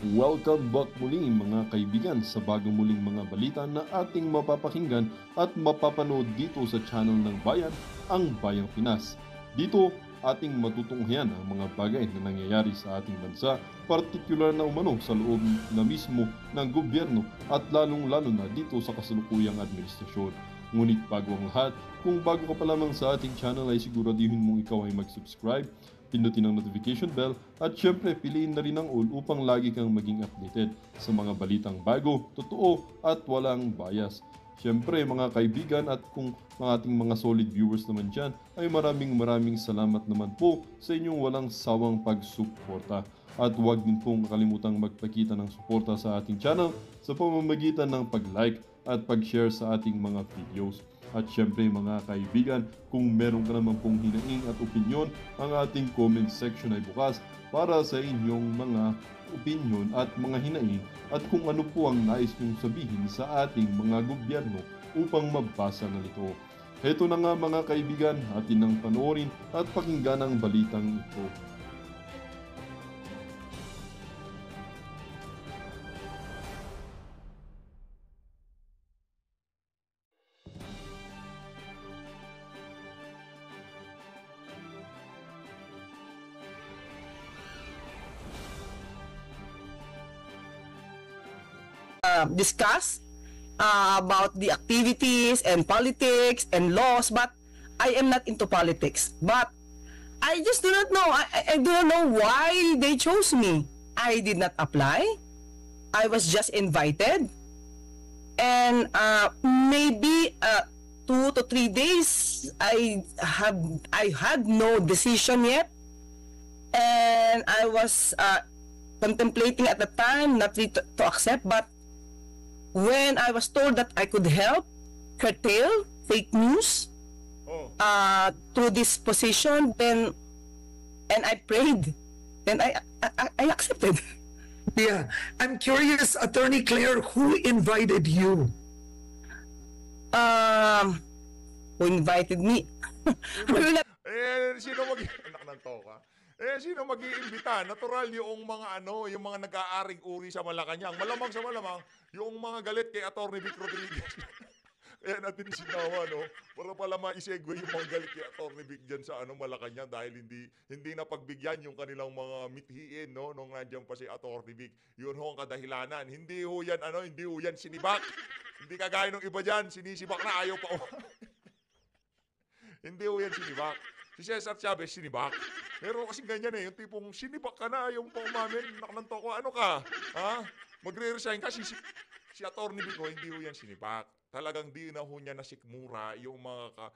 Welcome back muli mga kaibigan sa bagong muling mga balita na ating mapapakinggan at mapapanood dito sa channel ng Bayan, ang Bayang Pinas. Dito, ating matutunghayan ang mga bagay na nangyayari sa ating bansa, partikular na umano sa loob na mismo ng gobyerno at lalong-lalo na dito sa kasalukuyang administrasyon. Ngunit bago ang lahat, kung bago ka pa lamang sa ating channel ay siguraduhin mong ikaw ay mag-subscribe, pindutin ang notification bell at syempre piliin na rin ang all upang lagi kang maging updated sa mga balitang bago, totoo at walang bias. Syempre mga kaibigan at kung mga ating mga solid viewers naman dyan ay maraming salamat naman po sa inyong walang sawang pagsuporta. At huwag din pong kalimutang magpakita ng suporta sa ating channel sa pamamagitan ng pag-like at pag-share sa ating mga videos. At syempre mga kaibigan, kung meron ka naman pong hinaing at opinyon, ang ating comment section ay bukas para sa inyong mga opinyon at mga hinaing at kung ano po ang nais nyong sabihin sa ating mga gobyerno upang mabasa na ito. Heto na nga mga kaibigan, atin nang panoorin at pakinggan ang balitang ito. Discuss about the activities and politics and laws, but I am not into politics. But I just do not know. I do not know why they chose me. I did not apply. I was just invited. And maybe 2 to 3 days, I had no decision yet. And I was contemplating at the time not really to accept, but when I was told that I could help curtail fake news through this position, then and I prayed, then I accepted. Yeah, I'm curious, Attorney Claire, who invited you? Who invited me? Sino anak ng toka? Sino mag-iimbita? Natural yung mga yung mga nag-aaring uri sa Malacanang. Malamang sa malamang, yung mga galit kay Atty. Vic Rodriguez. Kaya natin sinawa, no? Para pala ma-segue yung mga galit kay Atty. Vic dyan sa Malacanang dahil hindi na pagbigyan yung kanilang mga mithiin, no? Nung nandiyan pa si Atty. Vic. Yun ho ang kadahilanan. Hindi ho yan sinibak. Hindi kagaya ng iba dyan, sinisibak na ayaw pa. Hindi ho yan sinibak. Si Cesar Chavez, sinibak. Pero kasi ganyan yung tipong sinibak ka na, yung pang umamin, naknanto ko, ano ka? Ha? Magre-resign ka, si Atty. Vico, hindi ho yan sinibak. Talagang di na ho niya nasikmura yung mga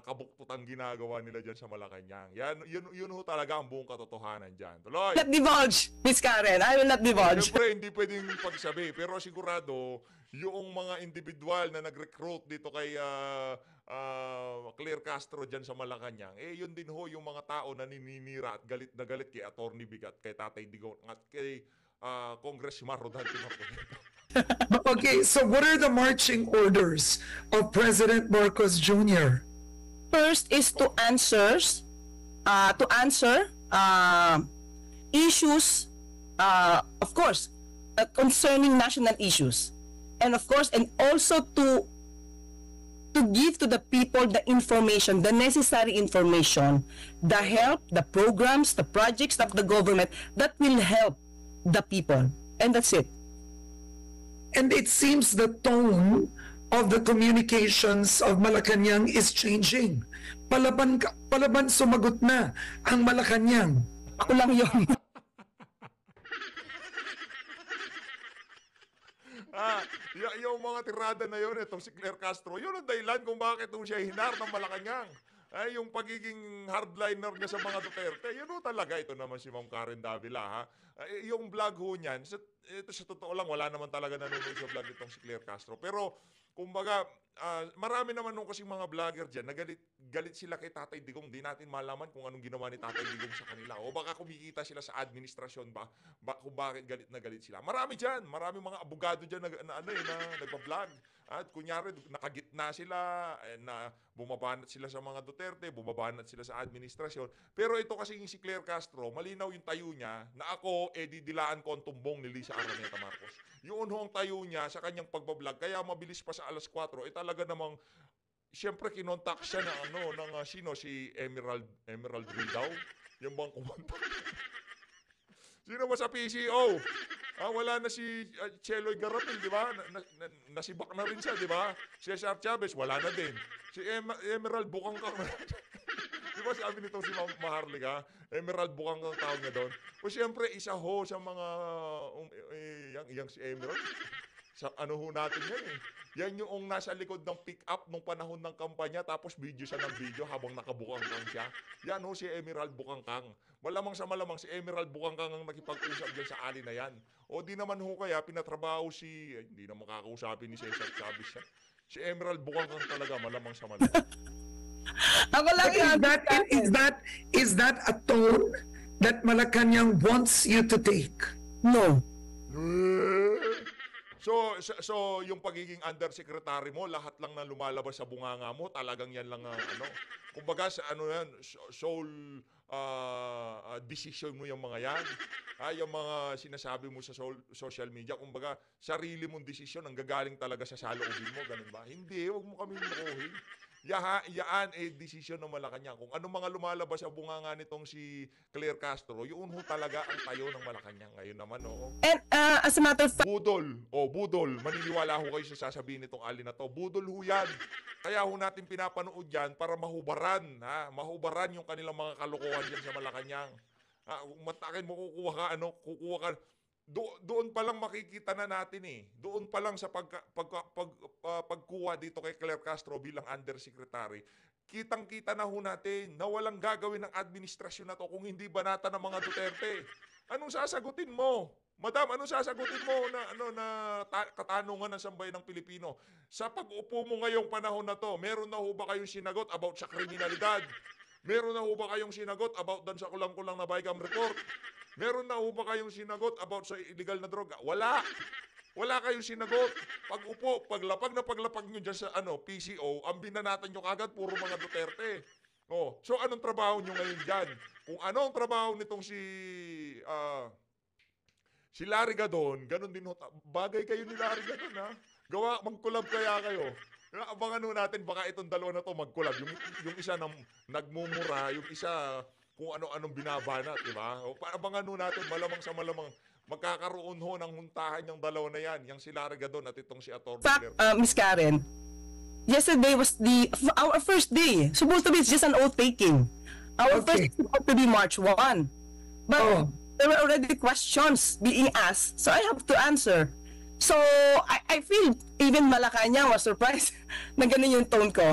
kabukputang ginagawa nila dyan sa Malacanang. Yun ho talaga ang buong katotohanan dyan. Tuloy! Not divulge, Miss Karen. I will not divulge. Siyempre, hindi pwedeng pagsabi. Pero sigurado, yung mga individual na nag-recruit dito kay Claire Castro dyan sa Malacanang, yun din ho yung mga tao na nininira at galit na galit kay Atty. Vic at kay Tatay Digong at kay Congressman Rodante Marcoleta. Okay, so what are the marching orders of President Marcos Jr.? First is to answer issues, of course, concerning national issues, and of course, and also to give to the people the information, the necessary information, the help, the programs, the projects of the government that will help the people, and that's it. And it seems the tone of the communications of Malacanang is changing. Palaban sumagot na ang Malacanang. Ako lang yun. Yung mga tirada na yun, itong si Claire Castro, yun ang dahilan kung bakit siya hinar ng Malacanang. Yung pagiging hardliner niya sa mga Duterte, yun ho talaga. Ito naman si Ma'am Karen Davila, ha? Yung vlog ho niyan, ito sa totoo lang, wala naman talaga nanonood sa vlog nitong si Claire Castro. Pero, kumbaga, marami naman nung kasing mga vlogger dyan, galit sila kay Tatay Digong. Di natin malaman kung anong ginawa ni Tatay Digong sa kanila. O baka kumikita sila sa administrasyon ba kung bakit galit na galit sila. Marami dyan, marami mga abogado dyan na nagpa-vlog. At kunyari, nakagitna sila, na bumabanat sila sa mga Duterte, bumabanat sila sa administrasyon. Pero ito kasi si Claire Castro, malinaw yung tayo niya na ako, didilaan ko ang tumbong ni Lisa Araneta Marcos. Yun hong tayo niya sa kanyang pagbablog, kaya mabilis pa sa alas 4, talaga namang, siyempre kinontak siya ng sino, si Emerald Ridaw, yung bang kumontak. Sino ba sa PCO? Wala na si Cheloy Garapil, di ba? Nasibak na rin siya, di ba? Si Cesar Chavez, wala na din. Si Emerald Bukangkang. Di ba sabi nito si Maharlika? Emerald Bukangkang tawag niya doon. O siyempre, isa ho sa mga, yang si Emerald. Sa ano ho natin yan eh. Yan yung nasa likod ng pick-up nung panahon ng kampanya, tapos video siya ng video habang nakabukangkang siya. Yan ho si Emerald Bukangkang. Malamang sa malamang si Emerald Bukangkang ang nakipag-usap dyan sa ali na yan. O di naman ho kaya pinatrabaho hindi na makakausapin ni Cesar Chavez siya. Si Emerald Bukangkang talaga, malamang sa malamang. Ako lang yan. Is that a tone that Malacanang wants you to take? No. So yung pagiging undersecretary mo, lahat lang na lumalabas sa bunganga mo, talagang yan lang kumbaga sa yan, sole decision mo yung mga yan. Yung mga sinasabi mo sa social media, kumbaga sarili mong desisyon ang gagaling talaga sa saloobin mo, ganun ba? Hindi, wag mo kami lukuhin. Yaan decision ng Malacanang. Kung ano mga lumalabas sa bunganga nitong si Claire Castro, yun ho talaga ang tayo ng Malacanang. Ngayon naman, And as a matter of fact, Budol. Maniniwala ho kayo sa sasabihin nitong ali na to. Budol ho yan. Kaya ho natin pinapanood yan para mahubaran. Mahubaran yung kanilang mga kalokohan dyan sa Malacanang. Kung matakin mo, kukuha ka. Doon pa lang makikita na natin Doon pa lang sa pagkuha dito kay Claire Castro bilang undersecretary, kitang-kita na ho natin na walang gagawin ng administrasyon na to kung hindi banata ng mga Duterte. Anong sasagutin mo? Madam, anong sasagutin mo na katanungan ng sambayan ng Pilipino? Sa pag-upo mo ngayong panahon na to, meron na ho ba kayong sinagot about sa kriminalidad? Meron na ho ba kayong sinagot about dan sa kulang-kulang na Bicam report? Meron na ho ba kayong sinagot about sa illegal na droga? Wala. Wala kayong sinagot. Pag-upo, paglapag nyo dyan sa PCO, ang binanatan nyo kagad, puro mga Duterte. So anong trabaho nyo ngayon dyan? Kung ano ang trabaho nitong si Larry Gadon, ganun din ho. Bagay kayo ni Larry Gadon, mag-collab kaya kayo. Abangan natin, baka itong dalawa na to mag-collab. Yung isa nagmumura, yung isa kung ano-anong binabanat, di ba? Abangan natin, malamang sa malamang, magkakaroon ho ng huntahan yung dalawa na yan, yung si Larry Gadon at itong si Atty. Miss Karen, yesterday was our first day. Supposed to be just an oath taking. Our first day was supposed to be March 1. But there were already questions being asked, so I have to answer. So I feel even Malacanang was surprised na ganun yung tone ko.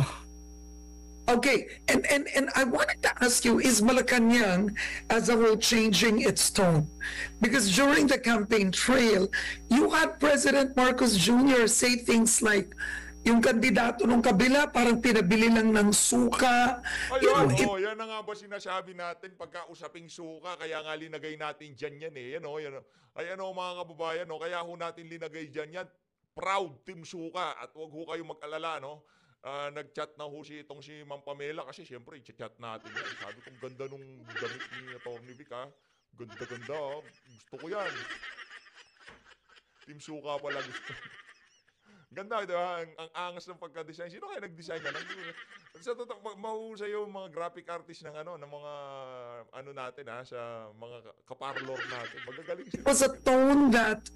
Okay, and I wanted to ask you, is Malacanang as a whole changing its tone? Because during the campaign trail, you had President Marcos Jr. say things like, yung kandidato ng kabila parang pinabili lang ng suka. Ayun, yan na nga ba sinasabi natin pagka usaping suka, kaya nga linagay natin dyan yan Yan mga kababayan, kaya ho natin linagay dyan yan. Proud Team Suka, at huwag ho kayo mag-alala, nag-chat na ho si Ma'am Pamela kasi siyempre i-chat natin yan. Sabi kong ganda nung damit ni Atty. Vic, Ganda-ganda, gusto ko yan. Team Suka pala gusto. Ganda, di ba? Ang angas ng pagka-design. Sino kaya nag-design yan? Sa totoo, mahusay yung mga graphic artist ng mga natin sa mga kaparlor natin. Magagaling sila. It was a tone that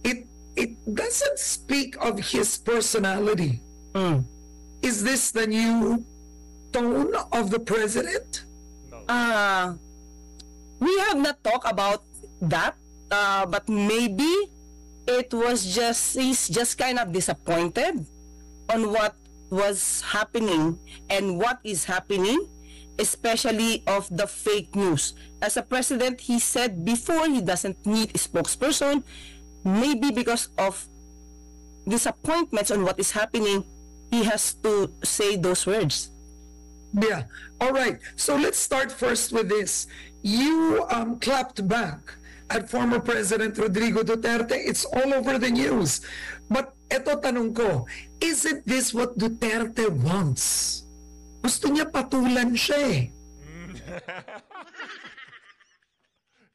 it doesn't speak of his personality. Is this the new tone of the president? No. We have not talked about that, but maybe he's just kind of disappointed on what was happening and what is happening, especially of the fake news. As a president, he said before he doesn't need a spokesperson. maybe because of disappointments on what is happening, he has to say those words. Yeah. All right. So let's start first with this. You clapped back at former President Rodrigo Duterte. It's all over the news. But eto tanong ko, isn't this what Duterte wants? Gusto niya patulan siya eh.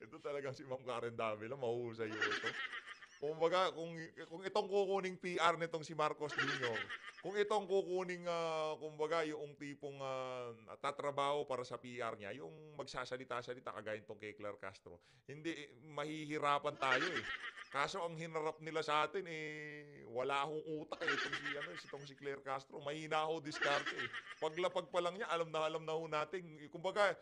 Ito talaga si Ma'am Karen Davila, mahuhusay yun ito. Kumbaga, kung itong kukuning PR nitong si Marcos Jr., kung itong kukuning, kumbaga, yung tipong tatrabaho para sa PR niya, yung magsasalita-salita kagaya itong kay Claire Castro, hindi, mahihirapan tayo eh. Kaso ang hinarap nila sa atin eh, wala akong utak eh, itong si Claire Castro, mahina ako diskarte eh. Paglapag pa lang niya, alam na ho natin, kumbaga,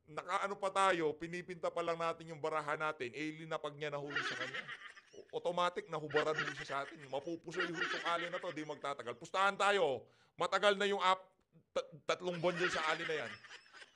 nakaano pa tayo, pinipinta pa lang natin yung barahan natin, linapag niya na huli sa kanya. Automatic na hubaran mo siya sa atin. Mapupusoy itong alin na to, di magtatagal. Pustahan tayo. Matagal na yung 3 buwan dyan sa alin na yan.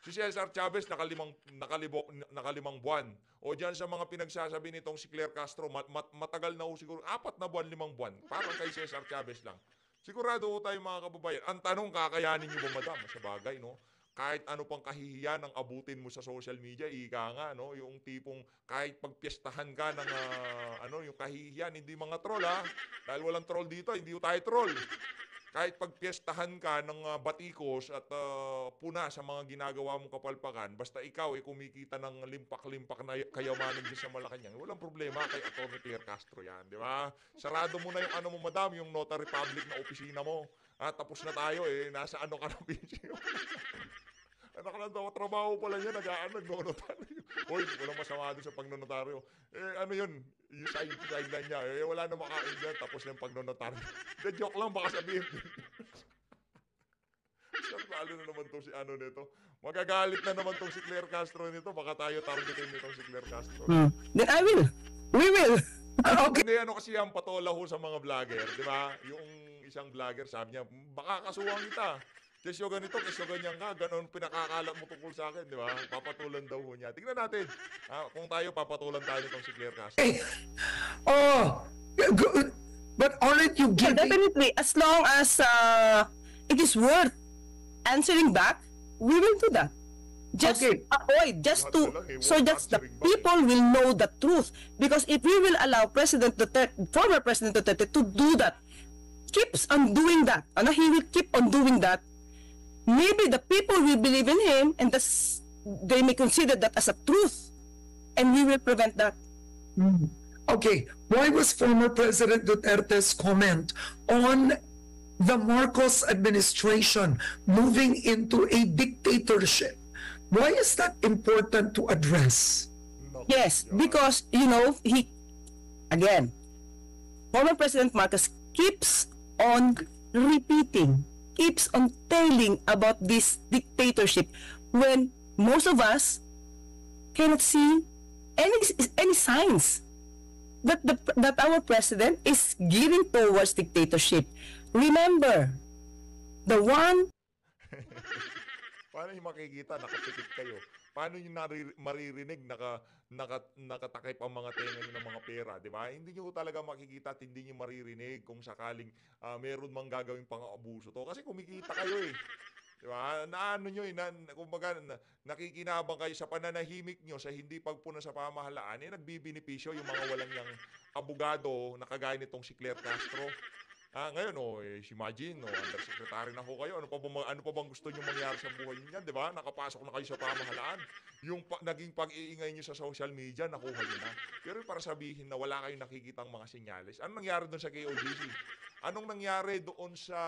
Si Cesar Chavez nakalimang buwan. O dyan sa mga pinagsasabi nitong si Claire Castro, matagal na ho siguro, 4 na buwan, 5 buwan. Parang kay Cesar Chavez lang. Sigurado ho tayo mga kababayan. Ang tanong, kakayanin nyo ba madam? Sa bagay, no? Kahit ano pang kahihiyan ang abutin mo sa social media, ika nga, no? Yung tipong kahit pagpiestahan ka ng yung kahihiyan, hindi mga troll ha. Dahil walang troll dito, hindi tayo troll. Kahit pagpiestahan ka ng batikos at puna sa mga ginagawa mong kapalpakan, basta ikaw ay kumikita ng limpak-limpak na kayamanan dyan sa Malacanang, walang problema kay Atty. Claire Castro yan, di ba? Sarado mo na yung madam, yung Notary Public na opisina mo. Tapos na tayo eh, nasa ka ng PCO. Anak lang daw, trabaho pala niya, nagnonotaryo. Hoy, walang masama doon sa pagnonotaryo. Yun, yung sideline niya. Wala na makain dyan, tapos na yung pagnonotaryo. The joke lang, baka sabihin. Lalo na naman to si nito. Magagalit na naman tong si Claire Castro nito, baka tayo targetin nitong si Claire Castro. Then I will. We will. Okay. Hindi, kasi ang patola ho sa mga vlogger, di ba? Yung isang vlogger, sabi niya, baka kasuhan kita. Kesyo ganito, kesyo ganyan ka, ganon pinakakalat mo tungkol sa akin, di ba? Papatulan daw ho niya. Tingnan natin, kung tayo papatulan tayo nitong si Claire Castro. Good. But aren't you Yeah, giving... definitely. As long as it is worth answering back, we will do that. Just Okay. avoid, just to, Lahat na lang eh, so worth that the answering back. people will know the truth. Because if we will allow former President Duterte to do that, keeps on doing that, he will keep on doing that, maybe the people will believe in him and they may consider that as a truth. And we will prevent that. Okay, why was former President Duterte's comment on the Marcos administration moving into a dictatorship? Why is that important to address? Yes, because, former President Marcos keeps on repeating, keeps on telling about this dictatorship when most of us cannot see any signs that our president is gearing towards dictatorship. Remember, the one Paano yung makikita, nakapikit kayo? Paano yung maririnig, nakatakip ang mga tenga nyo ng mga pera, di ba? Hindi nyo talaga makikita at hindi nyo maririnig kung sakaling meron mang gagawing pang-abuso to. Kasi kumikita kayo eh. Di ba? Kumbaga, nakikinabang kayo sa pananahimik nyo sa hindi pagpuna sa pamahalaan, nagbibinipisyo yung mga walang yang abogado na kagaya nitong si Claire Castro. Ngayon, imagine, undersecretary na ho kayo. Ano pa bang gusto nyo mangyari sa buhay niyan, di ba? Nakapasok na kayo sa pamahalaan. Yung naging pag-iingay nyo sa social media, nakuha nyo na. Pero para sabihin na wala kayong nakikitang mga senyales. Anong nangyari doon sa KOGC? Anong nangyari doon sa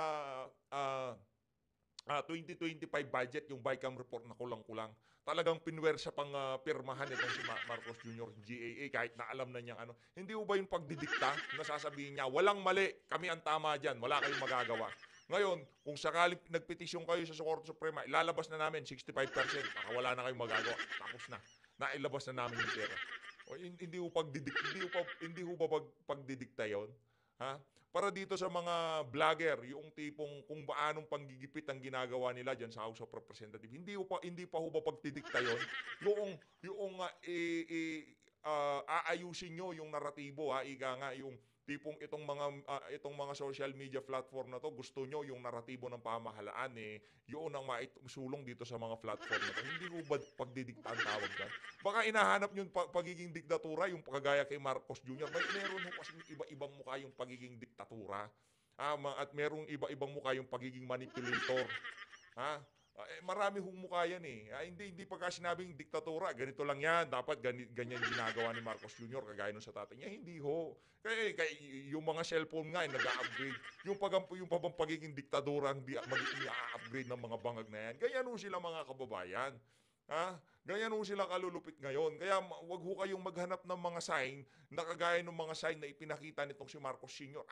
2025 budget, yung BICAM report na kulang-kulang? Talagang pinwersa pang pirmahan itong si Marcos Jr. GAA kahit na alam na niyang Hindi ba yung pagdidikta na sasabihin niya, walang mali, kami ang tama dyan, wala kayong magagawa. Ngayon, kung sakaling nagpetisyon kayo sa Korte Suprema, ilalabas na namin 65%, baka wala na kayong magagawa, tapos na. Nailabas na namin yung pera. Hindi ho ba pagdidikta yun? Ha? Para dito sa mga vlogger, yung tipong kung paanong panggigipit ang ginagawa nila dyan sa House of Representatives, hindi pa ho ba pagdidikta yun? aayusin nyo yung naratibo, ika nga yung tipong itong mga social media platform na to, gusto nyo yung naratibo ng pamahalaan, yun ang maisulong dito sa mga platform na to. Hindi ho ba pagdidiktaan tawag dyan? Baka inahanap nyo yung pagiging diktatura, yung kagaya kay Marcos Jr. Meron ho kasi iba-ibang mukha yung pagiging diktatura. At merong iba-ibang mukha yung pagiging manipulator. Marami hong mukha yan hindi pagka sinabing diktatura, ganito lang yan, dapat ganyan ginagawa ni Marcos Jr. kagaya nung sa tatay niya. Hindi ho. Kaya yung mga cellphone nga nag-a-upgrade. Yung pagiging diktadura, hindi mag-i-upgrade ng mga bangag na yan. Ganyan ho sila mga kababayan. Ganyan ho sila kalulupit ngayon. Kaya wag ho kayong maghanap ng mga sign na kagaya ng mga sign na ipinakita nitong si Marcos Sr.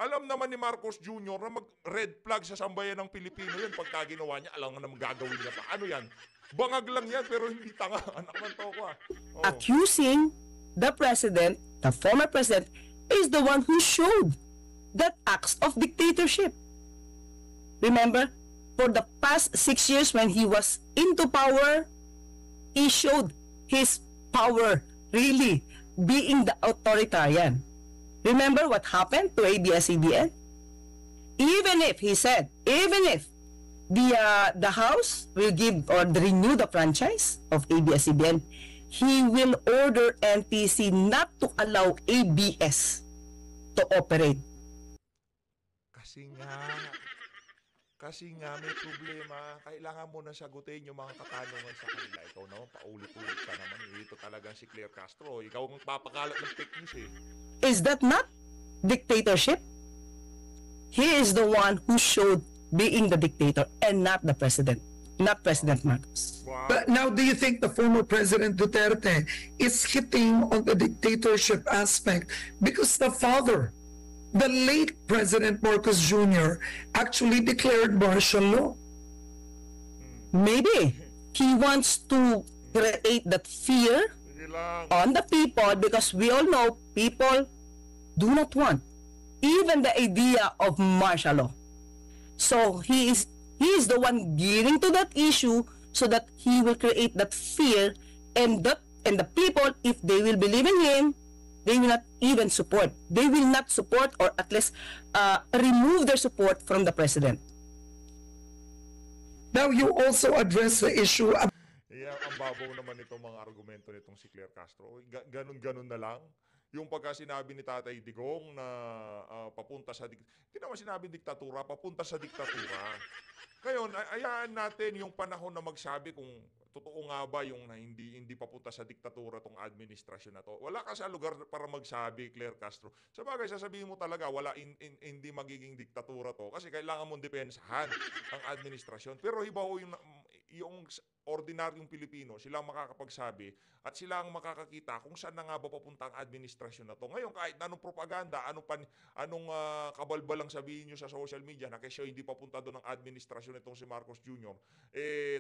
Alam naman ni Marcos Jr. na mag-red flag sa sambayan ng Pilipino yan. Pagka ginawa niya, alam nga naman gagawin niya pa. Ano yan? Bangag lang yan pero hindi tanga. Anak ng toko Accusing the president, the former president, is the one who showed that acts of dictatorship. Remember, for the past 6 years when he was into power, he showed his power, really, being the authoritarian. Remember what happened to ABS-CBN? Even if, he said, even if the House will give or renew the franchise of ABS-CBN, he will order NTC not to allow ABS to operate. Kasi nga may problema, kailangan mo na sagutin yung mga katanungan sa kanila. Ikaw naman, paulit-ulit ka naman. Ito talagang si Claire Castro. Ikaw ang papakalat ng fake news Is that not dictatorship? He is the one who showed being the dictator and not the president, not President Marcos. Wow. But now, do you think the former President Duterte is hitting on the dictatorship aspect because the father, the late President Marcos Jr., actually declared martial law? Maybe he wants to create that fear Sige lang. on the people because we all know people do not want even the idea of martial law. So he is the one gearing to that issue so that he will create that fear, and the people, if they will believe in him, they will not even support. They will not support or at least remove their support from the president. Now, you also address the issue of Ang babaw naman itong mga argumento nitong si Claire Castro. Ganun-ganun na lang. Yung pagka sinabi ni Tatay Digong na papunta sa hindi naman sinabi diktatura, papunta sa diktatura. Ngayon, ayaan natin yung panahon na magsabi kung totoo nga ba yung na hindi papunta sa diktatura tong administrasyon na to. Wala ka sa lugar para magsabi, Claire Castro. Sabagay, sasabihin mo talaga wala hindi magiging diktatura to kasi kailangan mong depensahan ang administrasyon. Pero iba ho yung ordinaryong Pilipino, sila ang makakapagsabi at sila ang makakakita kung saan na nga ba papunta ang administrasyon na to. Ngayon, kahit anong propaganda, anong kabalbalang sabihin nyo sa social media na kasi hindi papunta doon ang administrasyon itong si Marcos Jr.,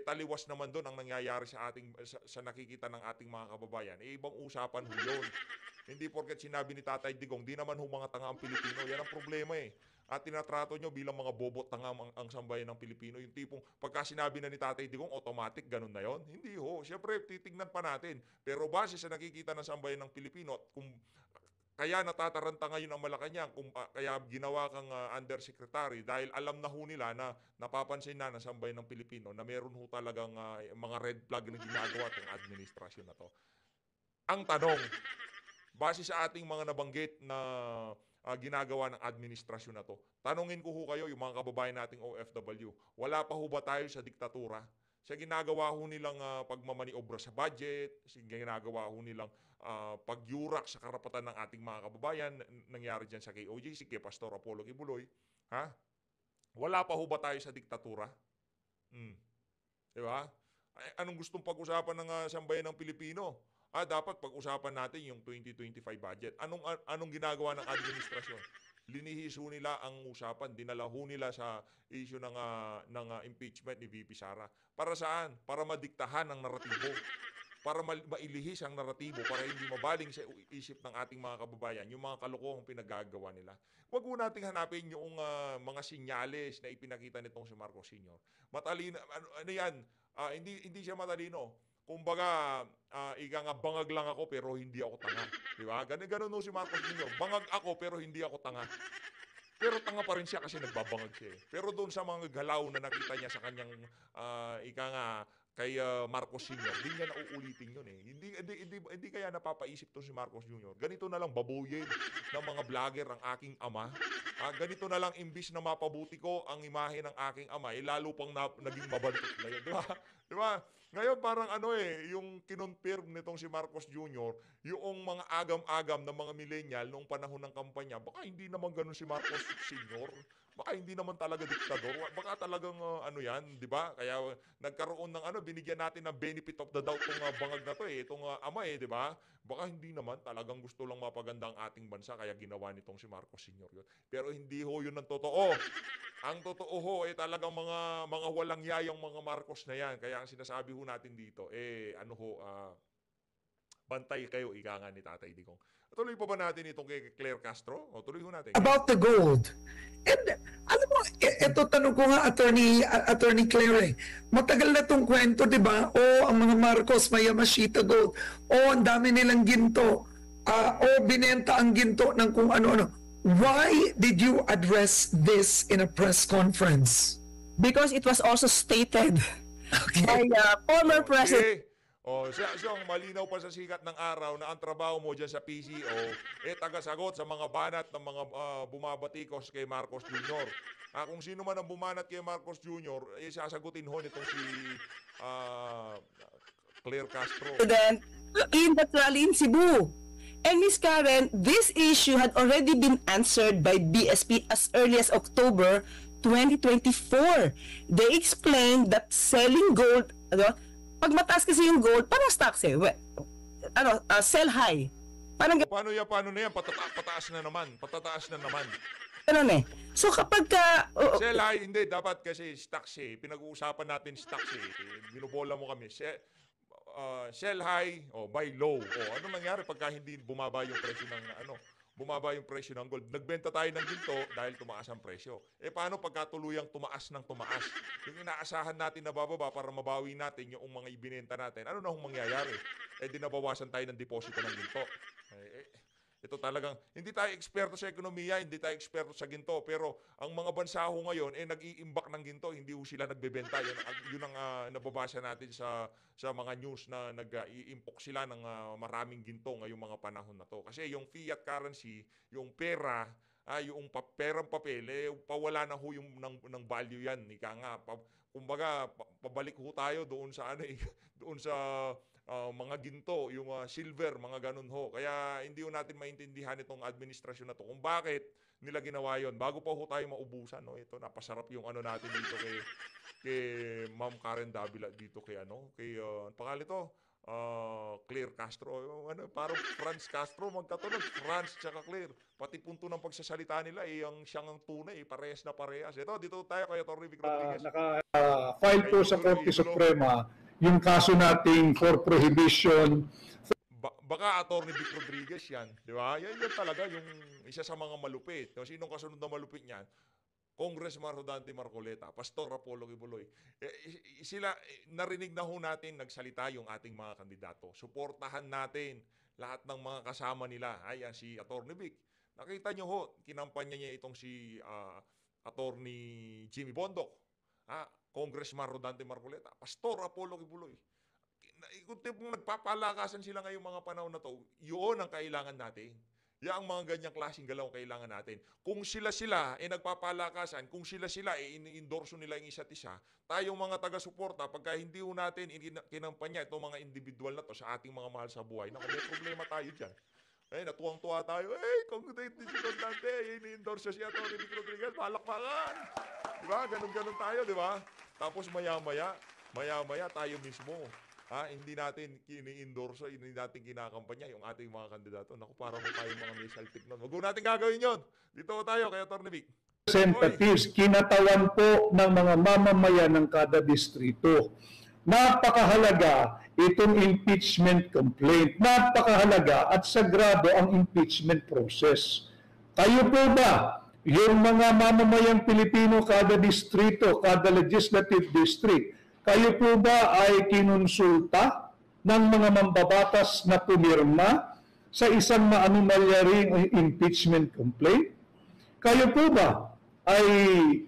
taliwas naman doon ang nangyayari sa nakikita ng ating mga kababayan. Ibang usapan ho yun. Hindi porket sinabi ni Tatay Digong, di naman ho mga tanga ang Pilipino. Yan ang problema At tinatrato nyo bilang mga bobot tanga ang sambayan ng Pilipino. Yung tipong pagka sinabi na ni Tatay Digong, automatic, ganun na yon. Hindi ho. Siyempre, titignan pa natin. Pero base sa nakikita ng sambayan ng Pilipino, at kaya natataranta ngayon ang Malacanang, kaya ginawa kang undersecretary dahil alam na ho nila na napapansin na ng sambayan ng Pilipino na meron ho talagang mga red flag na ginagawa itong administrasyon na to. Ang tanong, base sa ating mga nabanggit na ginagawa ng administrasyon na to, tanungin ko ho kayo, yung mga kababayan nating OFW, wala pa ho ba tayo sa diktatura? Sa ginagawa ho nilang pagmamaniobra sa budget, sa ginagawa ho nilang pagyurak sa karapatan ng ating mga kababayan, nangyari dyan sa KOJC, kay Pastor Apollo Kibuloy, wala pa ho ba tayo sa diktatura? Diba? Anong gustong pag-usapan ng sambayan ng Pilipino? Dapat pag-usapan natin yung 2025 budget. Anong ginagawa ng administrasyon? Linihiso nila ang usapan, dinalaho nila sa issue ng impeachment ni VP Sara. Para saan? Para madiktahan ang naratibo. Para mailihis ang naratibo, para hindi mabaling sa isip ng ating mga kababayan yung mga kalokohang pinagagawa nila. Huwag po nating hanapin yung mga sinyales na ipinakita nitong si Marcos Sr. Matalino, ano yan? Hindi siya matalino. kumbaga, ika nga, bangag lang ako pero hindi ako tanga. Di ba? Ganun no si Marcos Jr. Bangag ako pero hindi ako tanga. Pero tanga pa rin siya kasi nagbabangag siya. Pero doon sa mga galaw na nakita niya sa kanyang, ika nga, kay Marcos Sr., di niya nauulitin yun eh. Hindi kaya napapaisip to si Marcos Jr. Ganito na lang babuyin ng mga vlogger ang aking ama. Ganito na lang imbis na mapabuti ko ang imahe ng aking ama, lalo pang naging mabantot na yun. Di ba? Di ba? Ngayon parang yung kinonfirm nitong si Marcos Jr., yung mga agam-agam ng mga millennial noong panahon ng kampanya, baka hindi naman ganun si Marcos Sr., baka hindi naman talaga diktador, baka talagang yan, di ba? Kaya nagkaroon ng binigyan natin ng benefit of the doubt itong bangag na to itong ama di ba? Baka hindi naman, talagang gusto lang mapaganda ang ating bansa, kaya ginawa nitong si Marcos Sr. yun. Pero hindi ho yun ang totoo. Ang totoo ho, talagang mga walang yayang mga Marcos na yan. Kaya ang sinasabi ho natin dito, bantay kayo, ika nga ni Tatay Digong. Tuloy pa ba natin itong kay Claire Castro? O tuloy ho natin. About the gold. And alam mo, ito tanong ko nga, Attorney Claire, matagal na tong kwento, di ba? Ang mga Marcos may Yamashita Gold. Ang dami nilang ginto. Binenta ang ginto ng kung ano-ano. Why did you address this in a press conference? Because it was also stated by former President. Siyang malinaw pa sa sikat ng araw na ang trabaho mo dyan sa PCO tagasagot sa mga banat ng mga bumabatikos kay Marcos Jr. Kung sino man ang bumanat kay Marcos Jr., sasagutin ho nitong si Claire Castro. In the rally in Cebu. And Ms. Karen, this issue had already been answered by BSP as early as October 2024. They explained that selling gold, pag mataas kasi yung gold, parang stocks sell high. Parang Paano na yan? Patataas na naman. Ganun eh. So kapag ka... Sell high, hindi. Dapat kasi stocks Pinag-uusapan natin stocks Binubola mo kami. Sell high o buy low. Ano nangyari pagka hindi bumaba yung presyo ng gold? Nagbenta tayo ng ginto dahil tumaas ang presyo. Paano pagka tuluyang tumaas ng tumaas? Yung inaasahan natin na bababa para mabawi natin yung mga ibinenta natin, ano na hong mangyayari? Di nabawasan tayo ng deposito ng ginto. Ito talagang, hindi tayo eksperto sa ekonomiya, hindi tayo eksperto sa ginto, pero ang mga bansa ho ngayon, nag-iimbak ng ginto, hindi ho sila nagbebenta. Yun ang nababasa natin sa mga news na nag-iimpok sila ng maraming ginto ngayong mga panahon na to. Kasi yung fiat currency, yung pera, yung perang papel, pawala na ho yung ng value yan. Ika nga, kumbaga, pabalik ho tayo doon sa doon sa mga ginto, yung silver, mga ganun ho. Kaya hindi ho natin maintindihan itong administrasyon na to kung bakit nila ginawa yon. Bago pa ho tayo maubusan, ito napasarap yung natin dito kay Ma'am Karen Davila dito kay pangalan ito, Claire Castro. Parang Franz Castro, magkatunog, Franz tsaka Claire. Pati punto ng pagsasalita nila, siyang ang tunay, parehas na parehas. Dito tayo kay Atty. Vic Rodriguez. Naka-file po sa Korte Suprema yung kaso nating for prohibition. Baka Atty. Vic Rodriguez yan, di ba? Yan talaga yung isa sa mga malupit. Sinong kasunod na malupit niyan? Congressman Rodante Marcoleta, Pastor Apollo Kibuloy. Sila, narinig na ho natin nagsalita yung ating mga kandidato. Suportahan natin lahat ng mga kasama nila. Ayan si Atty. Vic. Nakita nyo ho, kinampanya niya itong si Atty. Jimmy Bondoc. Congressman Rodante Marcoleta, Pastor Apollo Kibuloy. Kung nagpapalakasan sila ngayong mga panahon na to, yun ang kailangan natin. Yang mga ganyang klaseng galaw kailangan natin. Kung sila nagpapalakasan, kung sila ini-endorso nila yung isa't isa, tayong mga taga-suporta, pagka hindi ho natin kinampanya itong mga individual na to sa ating mga mahal sa buhay, may problema tayo dyan. Natuwang-tuwa tayo. Kung si Condante, ini-endorso siya Atty. Vic Rodriguez, palakpakan. Diba? Ganun-ganun tayo, diba? Tapos maya-maya tayo mismo. Hindi natin ini-endorso, hindi natin kinakampanya yung ating mga kandidato. Naku, parang tayo mga may saltik nun. Huwag natin gagawin yun. Dito tayo kay Atty. Vic. Representatives, kinatawan po ng mga mamamayan ng kada distrito. Napakahalaga itong impeachment complaint. Napakahalaga at sagrado ang impeachment process. Kayo po ba, yung mga mamamayang Pilipino kada distrito, kada legislative district, kayo po ba ay kinonsulta ng mga mambabatas na pumirma sa isang maanumalyaring impeachment complaint? Kayo po ba ay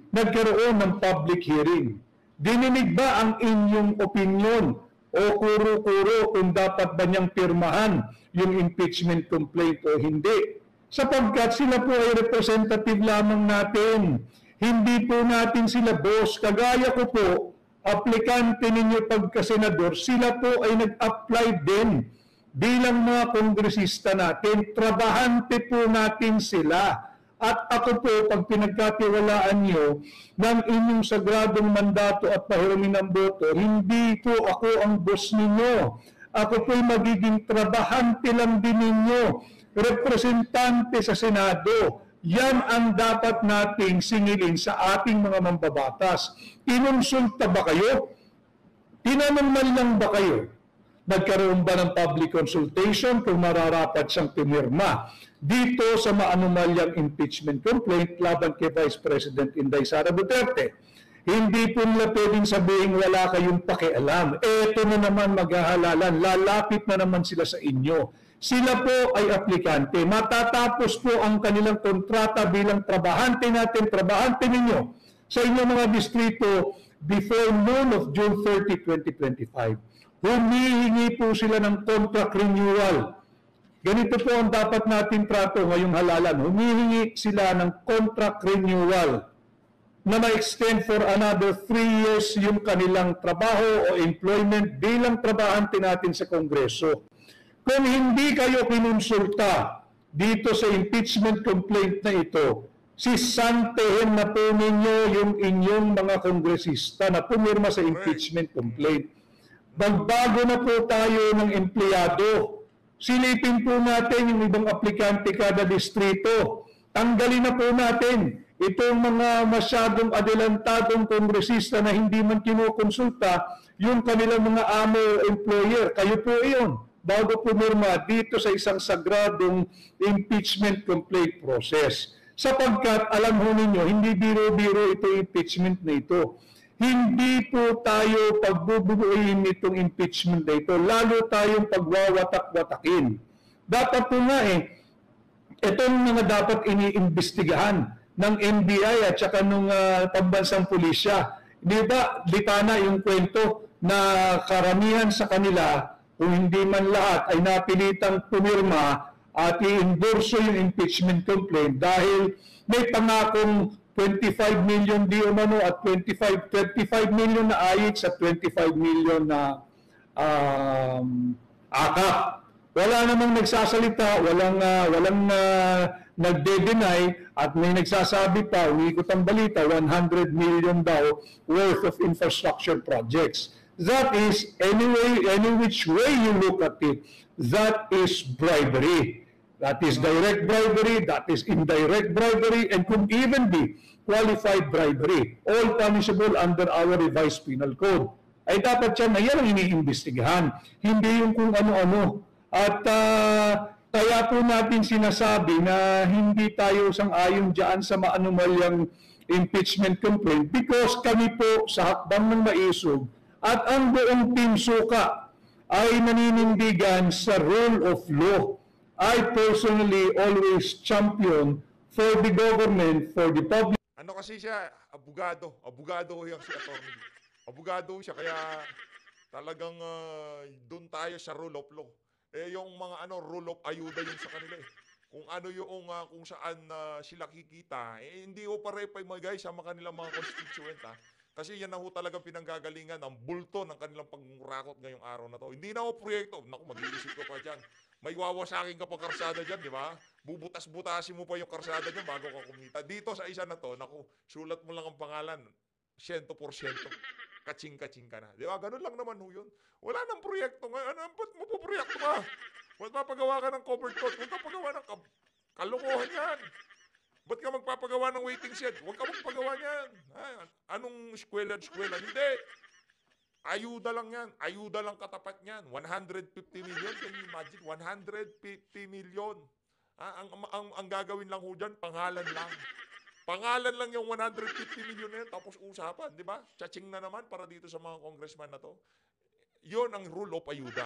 nagkaroon ng public hearing? Dininig ba ang inyong opinion o kuro-kuro kung dapat ba niyang pirmahan yung impeachment complaint o hindi? Sapagkat sila po ay representative lamang natin. Hindi po natin sila boss. Kagaya ko po, aplikante ninyo pagka-senador, sila po ay nag-apply din bilang mga kongresista natin. Trabahante po natin sila. At ako po, pag pinagkatiwalaan nyo ng inyong sagradong mandato at pahirami ng boto, hindi po ako ang boss ninyo. Ako po'y magiging trabahante lang din ninyo, representante sa Senado. Yan ang dapat nating singilin sa ating mga mambabatas. Kinonsulta ba kayo? Tinanong man lang ba kayo? Nagkaroon ba ng public consultation kung mararapat siyang pimirma dito sa maanumalyang impeachment complaint laban kay Vice President Inday Sara Duterte? Hindi po nila pwedeng sabihin wala kayong pakialam. Eto na naman maghahalalan, lalapit na naman sila sa inyo. Sila po ay aplikante. Matatapos po ang kanilang kontrata bilang trabahante natin, trabahante ninyo sa inyong mga distrito before noon of June 30, 2025. Humihingi po sila ng contract renewal. Ganito po ang dapat natin trato ngayong halalan. Humihingi sila ng contract renewal na ma-extend for another 3 years yung kanilang trabaho o employment bilang trabahante natin sa Kongreso. Kung hindi kayo kinonsulta dito sa impeachment complaint na ito, sisantehin na po ninyo yung inyong mga kongresista na pumirma sa impeachment complaint. Magbago na po tayo ng empleyado. Silipin po natin yung ibang aplikante kada distrito. Tanggalin na po natin itong mga masyadong adelantadong kongresista na hindi man kinukonsulta yung kanilang mga amo o employer. Kayo po iyon, bago pumirma dito sa isang sagradong impeachment complaint process. Sapagkat alam ho ninyo, hindi biro-biro ito impeachment na ito. Hindi po tayo pagbubuuin nitong impeachment na ito, lalo tayong pagwawatak-watakin. Dapat po nga itong mga dapat iniimbestigahan ng NBI at saka ng pambansang pulisya. Di ba, litana yung kwento na karamihan sa kanila, kung hindi man lahat, ay napilitang pumirma at i-endorso yung impeachment complaint dahil may pangakong 25 million di umano at 35 million na ayit sa 25 million na akap. Wala namang nagsasalita, walang nagde-deny at may nagsasabi pa, umiikot ang balita, 100 million daw worth of infrastructure projects. That is, any which way you look at it, that is bribery. That is direct bribery, that is indirect bribery, and could even be qualified bribery, all punishable under our revised penal code. Ay dapat yan na yan ang iniimbestigahan, hindi yung kung ano-ano. At kaya po natin sinasabi na hindi tayo sang-ayon dyan sa maanumalyang impeachment complaint because kami po sa hakbang ng maisog at ang buong Team Suka ay naninindigan sa rule of law. I personally always champion for the government, for the public. Ano kasi siya, abogado. Abogado yung si attorney. Abogado siya, kaya talagang doon tayo sa rule of law. Yung mga rule of ayuda yung sa kanila Kung ano yung, kung saan sila kikita, hindi ko pare-pay mga guys sa kanilang mga constituent Kasi yan na ho talagang pinanggagalingan ang bulto ng kanilang pangungrakot ngayong araw na to. Hindi na ho proyekto. Naku, mag-iisip ko pa dyan. May wawasakin ka pa karsada dyan, di ba? Bubutas-butasin mo pa yung karsada dyan bago ka kumita. Dito sa isa na to, naku, sulat mo lang ang pangalan. 100%. Kaching-kaching ka na. Di ba? Ganun lang naman ho yun. Wala nang proyekto ngayon. Ba't mo po proyekto ka? Ba't mapagawa ka ng covered court? Huwag ka pagawa ng kalokohan yan. Ba't ka magpapagawa ng waiting shed? Huwag ka magpagawa niyan. Anong eskwela? Hindi. Ayuda lang yan. Ayuda lang katapat niyan. 150 million. Can you imagine? 150 million. Ang gagawin lang ho dyan, pangalan lang. Pangalan lang yung 150 million na yan, tapos usapan, di ba? Chaching na naman para dito sa mga congressman na to. Yun ang rule of ayuda.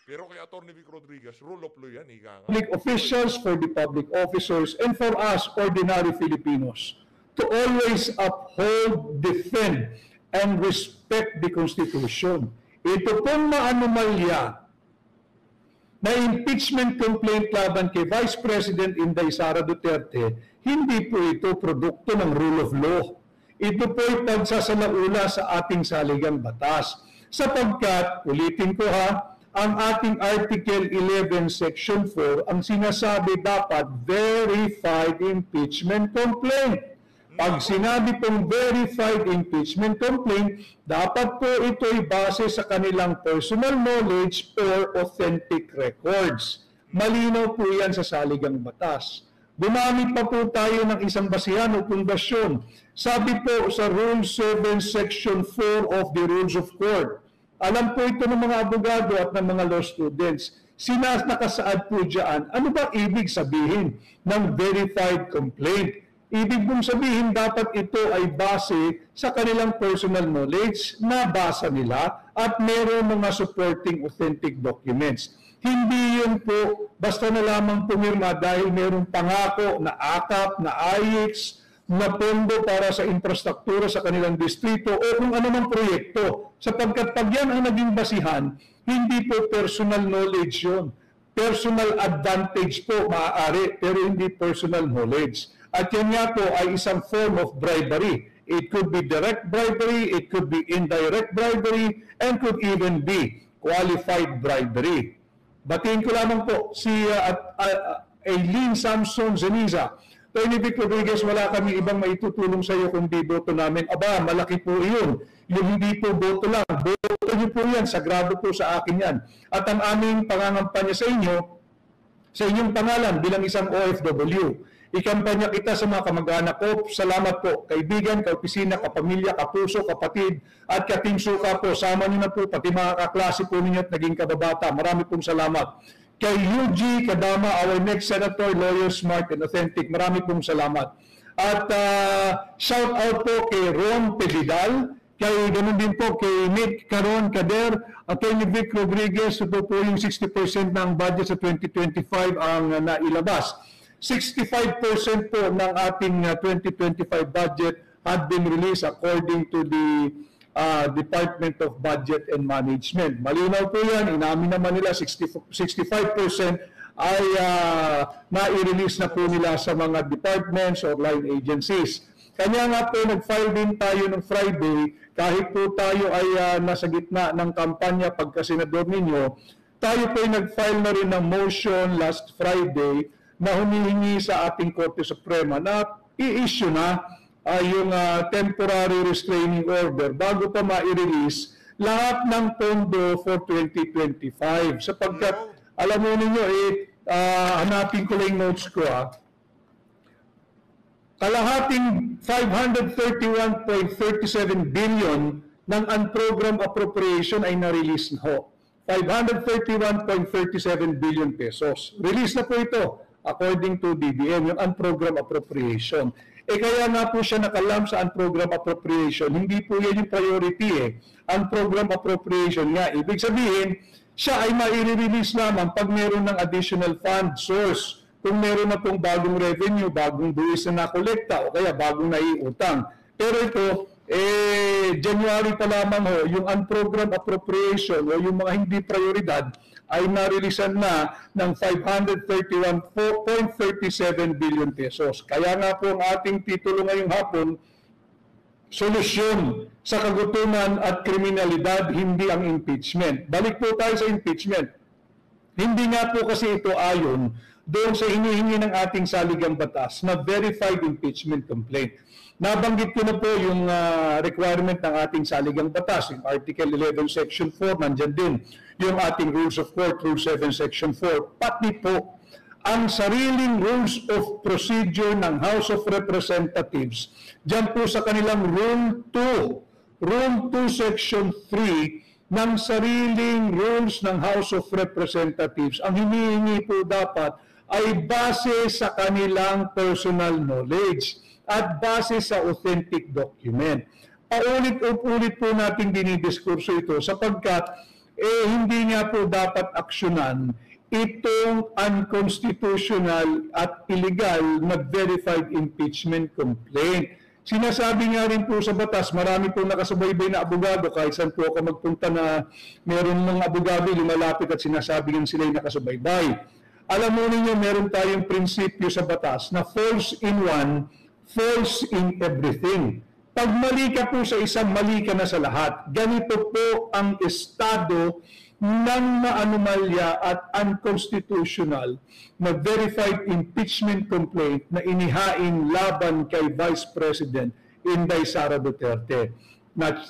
Pero kay Atty. Vic Rodriguez, rule of law yan, ika nga. Public officials, for the public officers, and for us, ordinary Filipinos, to always uphold, defend, and respect the Constitution. Ito pong maanomalya na impeachment complaint laban kay Vice President Inday Sara Duterte, hindi po ito produkto ng rule of law. Ito po ay pagsasalaula sa ating saligang batas. Sapagkat, ulitin ko ha, ang ating Article 11, Section 4, ang sinasabi dapat verified impeachment complaint. Pag sinabi pong verified impeachment complaint, dapat po ito'y base sa kanilang personal knowledge or authentic records. Malinaw po yan sa saligang batas. Gumamit pa po tayo ng isang basihan o pundasyon. Sabi po sa Rule 7, Section 4 of the Rules of Court. Alam po ito ng mga abogado at ng mga law students. Nakasaad po dyan, ano ba ibig sabihin ng verified complaint? Ibig mong sabihin, dapat ito ay base sa kanilang personal knowledge na basa nila at meron mga supporting authentic documents. Hindi yun po basta na lamang pumirma dahil merong pangako na AKAP, na AIX, na pondo para sa infrastruktura sa kanilang distrito o kung anumang proyekto. Sapagkat pag yan ang naging basihan, hindi po personal knowledge yun. Personal advantage po maaari, pero hindi personal knowledge. At yan nga po ay isang form of bribery. It could be direct bribery, it could be indirect bribery, and could even be qualified bribery. Batiin ko lamang po si Eileen Samson Zeniza. Atty. Vic Rodriguez, wala kami ibang maitutulong sa iyo kundi boto namin. Aba, malaki po iyon. Yung hindi po boto lang. Boto niyo po yan. Sagrado po sa akin yan. At ang aming pangangampanya sa inyo, sa inyong pangalan bilang isang OFW, ikampanya kita sa mga kamag-anak ko. Salamat po, kaibigan, kaopisina, kapamilya, kapuso, kapatid, at kating suka po. Sama niyo na po, pati mga kaklase po ninyo at naging kababata. Marami pong salamat. Kay UG Kadama, our next senator, lawyer, smart and authentic. Marami pong salamat. At shout out po kay Ron Pedidal, kay ganun din po kay Nick Caron Kader, Atty. Vic Rodriguez, ito po yung 60% ng budget sa 2025 ang nailabas. 65% po ng ating 2025 budget had been released according to the Department of Budget and Management. Malinaw po yan, inamin naman nila 65% ay na-release na po nila sa mga departments or line agencies. Kanya nga po, nag-file din tayo ng Friday, kahit po tayo ay nasa gitna ng kampanya pagka-senador ninyo, tayo po ay nag-file na rin ng motion last Friday na humihingi sa ating Korte Suprema na i-issue na yung temporary restraining order bago pa ma-release lahat ng pondo for 2025. Sapagkat, alam mo ninyo, hanapin ko lang notes ko kalahating 531.37 billion ng unprogrammed appropriation ay na-release na ho. 531.37 billion pesos. Release na po ito according to DBM, yung unprogrammed appropriation. Kaya nga po siya nakalam sa unprogrammed appropriation. Hindi po yan yung priority Unprogrammed appropriation nga. Ibig sabihin, siya ay mai-release lamang pag meron ng additional fund source. Kung meron na pong bagong revenue, bagong buwis na nakolekta, o kaya bagong naiutang. Pero ito, January pa lamang ho, yung unprogrammed appropriation o yung mga hindi prioridad ay na-releasean na ng 531.37 billion pesos. Kaya nga po ang ating titulo ngayong hapon, solusyon sa kagutuman at kriminalidad, hindi ang impeachment. Balik po tayo sa impeachment. Hindi nga po kasi ito ayon doon sa hinihingi ng ating saligang batas na verified impeachment complaint. Nabanggit ko na po yung requirement ng ating saligang batas, yung Article 11, Section 4, nandyan din yung ating Rules of Court, Rule 7, Section 4. Pati po ang sariling Rules of Procedure ng House of Representatives, dyan po sa kanilang Rule 2, Rule 2, Section 3, ng sariling rules ng House of Representatives, ang hinihingi po dapat ay base sa kanilang personal knowledge at base sa authentic document. Paulit-ulit po natin dinidiskurso ito sapagkat hindi nga po dapat aksyonan itong unconstitutional at illegal na verified impeachment complaint. Sinasabi nga rin po sa batas, marami po nakasubaybay na abogado, kahit saan po ako magpunta na meron mga abogado lumalapit at sinasabi nga sila'y nakasubaybay. Alam mo ninyo, meron tayong prinsipyo sa batas na false in one, false in everything. Pag mali ka po sa isang, mali ka na sa lahat. Ganito po ang estado ng anomalya at unconstitutional na verified impeachment complaint na inihain laban kay Vice President Inday Sara Duterte.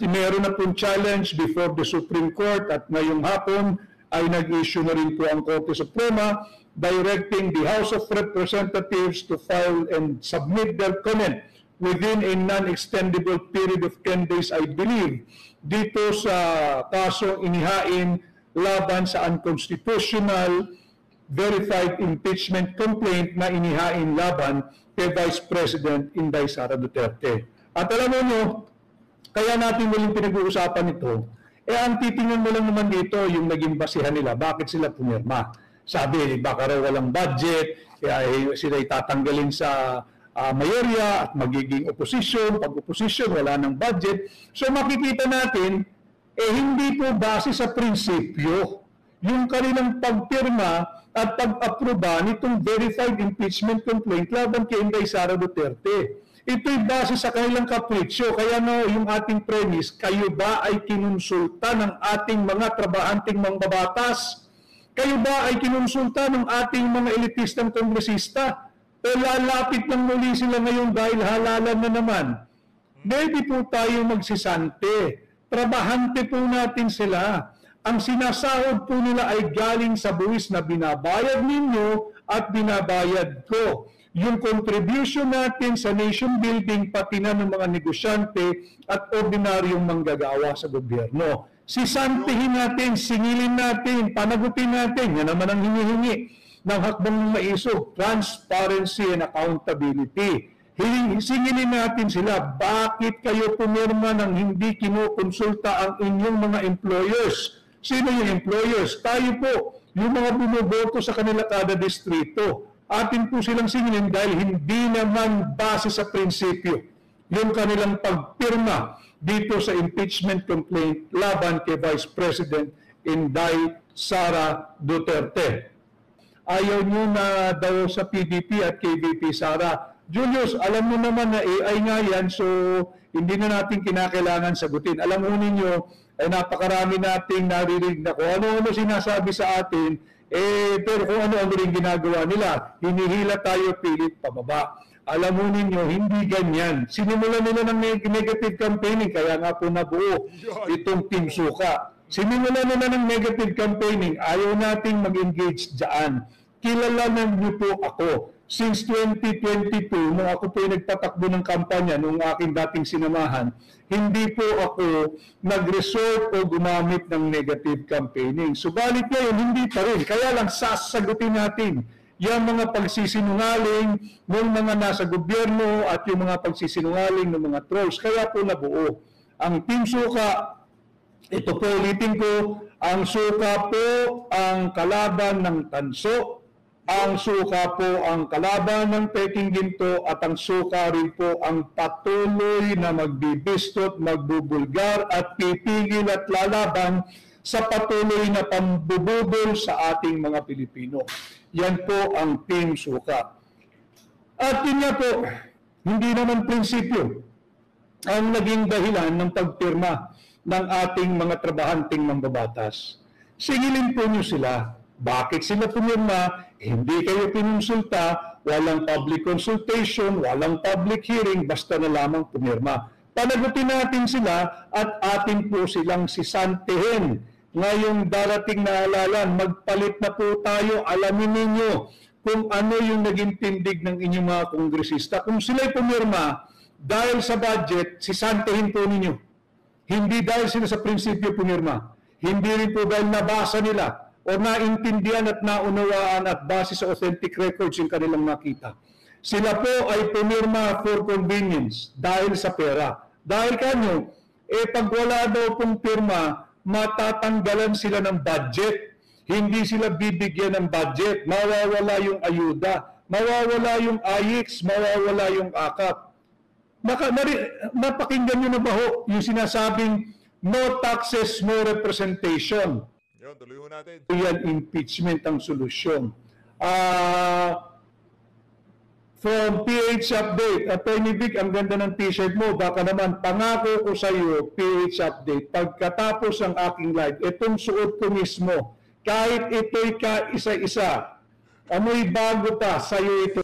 Meron na pong challenge before the Supreme Court at ngayong hapon ay nag-issue na rin po ang Korte Suprema directing the House of Representatives to file and submit their comment within a non-extendable period of 10 days, I believe, dito sa kasong inihain laban sa unconstitutional verified impeachment complaint na inihain laban kay Vice President Inday Sara Duterte. At alam mo, kaya natin muling pinag-uusapan ito, ang titingnan mo lang naman dito yung naging basihan nila, bakit sila pumirma. Sabi, baka raw walang budget, kaya sila itatanggalin sa mayorya at magiging opposition. Pag opposition, wala ng budget. So makikita natin, hindi po base sa prinsipyo yung kanilang pagpirma at pag-aproba nitong verified impeachment complaint laban kay Inday Sara Duterte. Ito'y base sa kanilang kapritsyo. Kaya yung ating premise, kayo ba ay kinonsulta ng ating mga trabahanteng mangbabatas? Kayo ba ay kinonsulta ng ating mga elitistang kongresista? O lalapit lang muli sila ngayon dahil halalan na naman? Pwede po tayo magsisante. Trabahante po natin sila. Ang sinasahod po nila ay galing sa buwis na binabayad ninyo at binabayad ko. Yung contribution natin sa nation building, pati na ng mga negosyante at ordinaryong manggagawa sa gobyerno. Sisantihin natin, singilin natin, panagutin natin. Yan naman ang hinihingi ng hakbang maisog, transparency and accountability. Singilin natin sila, bakit kayo pumirma ng hindi kinukonsulta ang inyong mga employers? Sino yung employers? Tayo po, yung mga bumuboto sa kanila kada distrito. Atin po silang singilin dahil hindi naman base sa prinsipyo yung kanilang pagpirma dito sa impeachment complaint laban kay Vice President Inday Sara Duterte. Ayaw nyo na daw sa PDP at KVP Sara. Julius, alam mo naman na AI nga yan, so hindi na natin kinakailangan sagutin. Alam mo ninyo, ay napakarami nating naririnig na kung ano-ano sinasabi sa atin, pero kung ano-ano rin ginagawa nila, hinihila tayo pilit pababa. Alam mo ninyo, hindi ganyan. Sinimulan nila ng negative campaigning, kaya nga po nabuo itong Team Suka. Sinimulan nila ng negative campaigning, ayaw nating mag-engage dyan. Kilala niyo po ako. Since 2022, nung ako po nagtatakbo ng kampanya nung aking dating sinamahan, hindi po ako nag-resort o gumamit ng negative campaigning. Subalit ngayon, hindi pa rin. Kaya lang sasagutin natin yung mga pagsisinungaling ng mga nasa gobyerno at yung mga pagsisinungaling ng mga trolls. Kaya po nabuo. Ang Team Suka, ito po ulitin ko, ang suka po ang kalaban ng tanso, ang suka po ang kalaban ng peking ginto, at ang suka rin po ang patuloy na magbibistot, magbubulgar at pipigil at lalaban sa patuloy na pambubudol sa ating mga Pilipino. Yan po ang Team Suka. At yun nga po, hindi naman prinsipyo ang naging dahilan ng pagpirma ng ating mga trabahanteng mambabatas. Singilin po niyo sila. Bakit sila pumirma? Hindi kayo pinonsulta, walang public consultation, walang public hearing, basta na lamang pumirma. Panagutin natin sila at atin po silang sisantihin. Ngayong darating na halalan, magpalit na po tayo, alamin ninyo kung ano yung naging tindig ng inyong mga kongresista. Kung sila'y pumirma, dahil sa budget, sisantihin po ninyo. Hindi dahil sila sa prinsipyo pumirma. Hindi rin po dahil nabasa nila o naintindihan at naunawaan at base sa authentic records yung kanilang nakita. Sila po ay pumirma for convenience dahil sa pera. Dahil kanyo, pag wala daw pong pirma, matatanggalan sila ng budget. Hindi sila bibigyan ng budget. Mawawala yung ayuda. Mawawala yung AIX. Mawawala yung AKAP. Napakinggan nyo na ba ho yung sinasabing no taxes, no representation? Yun, tuloy ho natin. Yan impeachment ang solusyon. From PH Update, Attorney Vic, ang ganda ng t-shirt mo. Baka naman, pangako ko sa iyo, PH Update, pagkatapos ng aking live, itong suot ko mismo, kahit ito'y ka isa-isa, amoy bago pa, sa iyo ito.